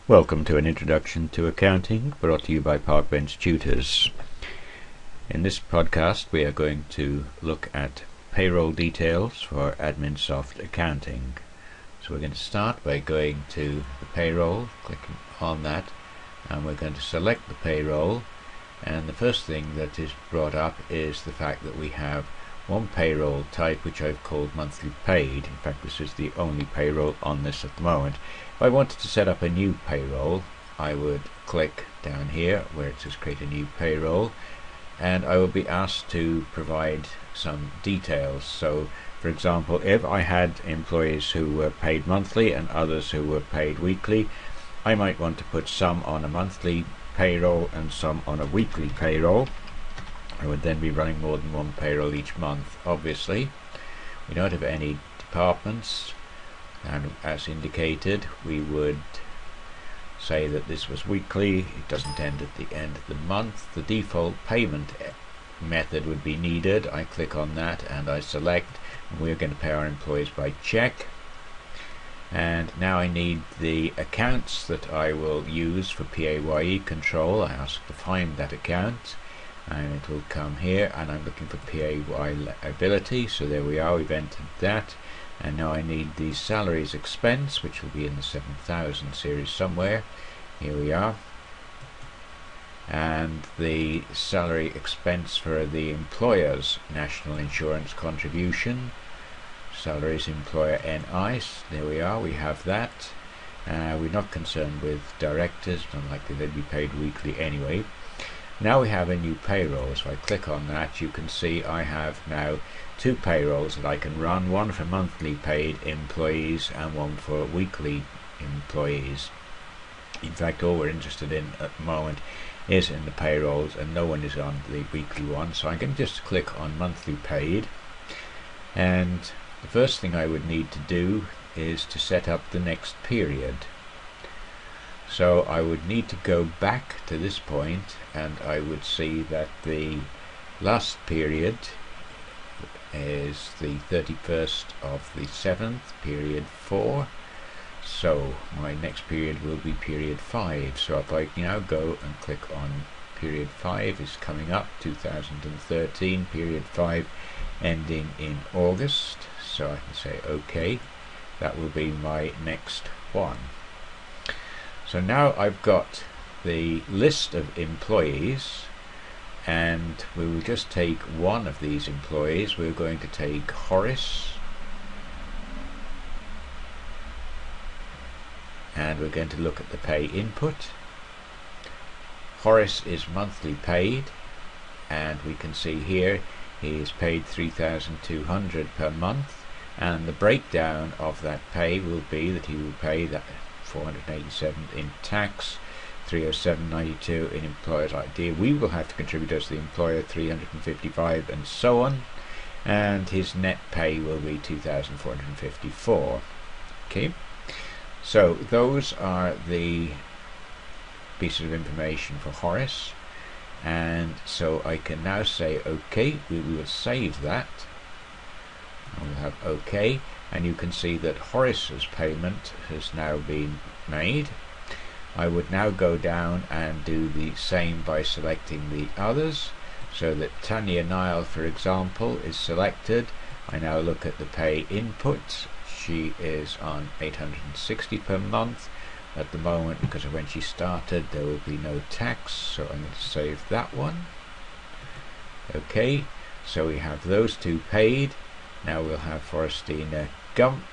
Welcome to an introduction to accounting, brought to you by Parkbench Tutors. In this podcast we are going to look at payroll details for Adminsoft accounting. So we're going to start by going to the payroll, clicking on that, and we're going to select the payroll, and the first thing that is brought up is the fact that we have one payroll type which I've called monthly paid. In fact, this is the only payroll on this at the moment. If I wanted to set up a new payroll, I would click down here where it says create a new payroll, and I will be asked to provide some details. So for example, if I had employees who were paid monthly and others who were paid weekly, I might want to put some on a monthly payroll and some on a weekly payroll. I would then be running more than one payroll each month. Obviously we don't have any departments, and as indicated we would say that this was weekly. It doesn't end at the end of the month. The default payment method would be needed. I click on that and I select, and we're going to pay our employees by check. And now I need the accounts that I will use for PAYE control. I ask to find that account, and it will come here, and I'm looking for PAYE liability, so there we are, we've entered that. And now I need the salaries expense, which will be in the 7000 series somewhere. Here we are. And the salary expense for the employer's national insurance contribution, salaries employer NI, there we are, we have that. We're not concerned with directors, unlikely they'd be paid weekly anyway. Now we have a new payroll, so I click on that. You can see I have now two payrolls that I can run, one for monthly paid employees and one for weekly employees. In fact, all we're interested in at the moment is in the payrolls, and no one is on the weekly one, so I can just click on monthly paid. And the first thing I would need to do is to set up the next period. So I would need to go back to this point, and I would see that the last period is the 31st of the 7th, period 4. So my next period will be period 5. So if I now go and click on period 5, is coming up, 2013, period 5 ending in August. So I can say OK. That will be my next one. So now I've got the list of employees, and we will just take one of these employees. We're going to take Horace, and we're going to look at the pay input. Horace is monthly paid, and we can see here he is paid 3,200 per month, and the breakdown of that pay will be that he will pay that 487 in tax, 307.92 in employer's ID. We will have to contribute as the employer 355 and so on, and his net pay will be 2,454. Okay, so those are the pieces of information for Horace, and so I can now say OK. We will save that, and we'll have OK. And you can see that Horace's payment has now been made. I would now go down and do the same by selecting the others, so that Tanya Nile, for example, is selected. I now look at the pay input. She is on 860 per month at the moment. Because of when she started, there will be no tax, so I'm going to save that one. Okay, so we have those two paid. Now we'll have Forestina Gump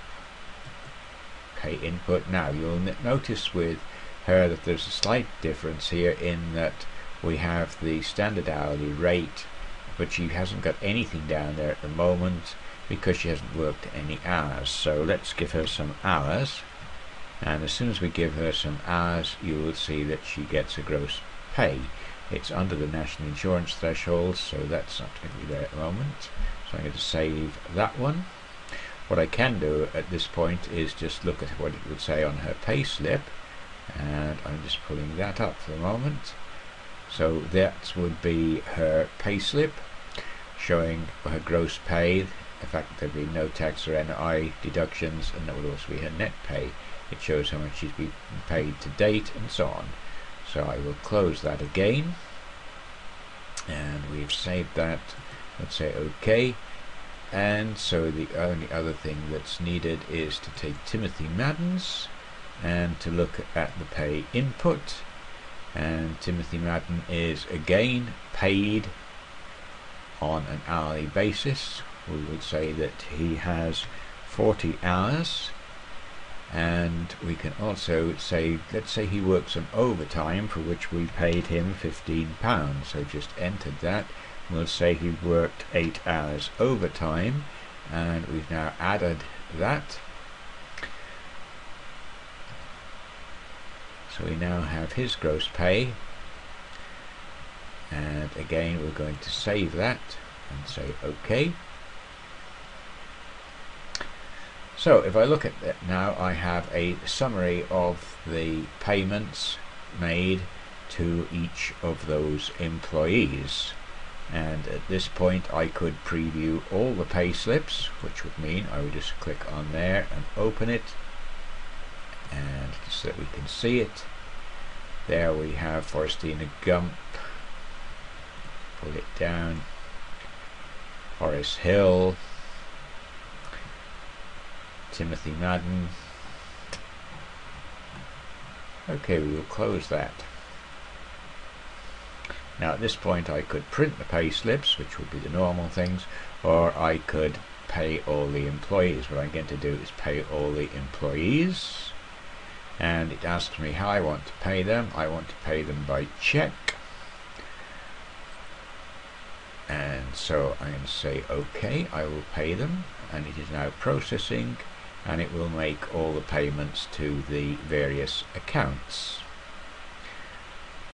pay input. Now you'll notice with her that there's a slight difference here in that we have the standard hourly rate, but she hasn't got anything down there at the moment because she hasn't worked any hours. So let's give her some hours, and as soon as we give her some hours, you will see that she gets a gross pay. It's under the national insurance threshold, so that's not going to be there at the moment. So I'm going to save that one. What I can do at this point is just look at what it would say on her pay slip, and I'm just pulling that up for the moment. So that would be her pay slip showing her gross pay. In fact, there'd be no tax or NI deductions, and that would also be her net pay. it shows how much he's been paid to date, and so on. So I will close that again, and we've saved that. Let's say OK. And so the only other thing that's needed is to take Timothy Madden's and to look at the pay input. And Timothy Madden is again paid on an hourly basis. We would say that he has 40 hours, and we can also say, let's say he worked some overtime for which we paid him £15. So just entered that. We'll say he worked 8 hours overtime, and we've now added that. So we now have his gross pay, and again we're going to save that and say OK. So if I look at that now, I have a summary of the payments made to each of those employees. And at this point I could preview all the pay slips, which would mean I would just click on there and open it, and so that we can see it. There we have Forstina Gump, pull it down, Horace Hill, Timothy Madden. Okay, we will close that. Now at this point I could print the pay slips, which would be the normal things, or I could pay all the employees. What I'm going to do is pay all the employees, and it asks me how I want to pay them. I want to pay them by check, and so I'm going to say OK. I will pay them, and it is now processing, and it will make all the payments to the various accounts.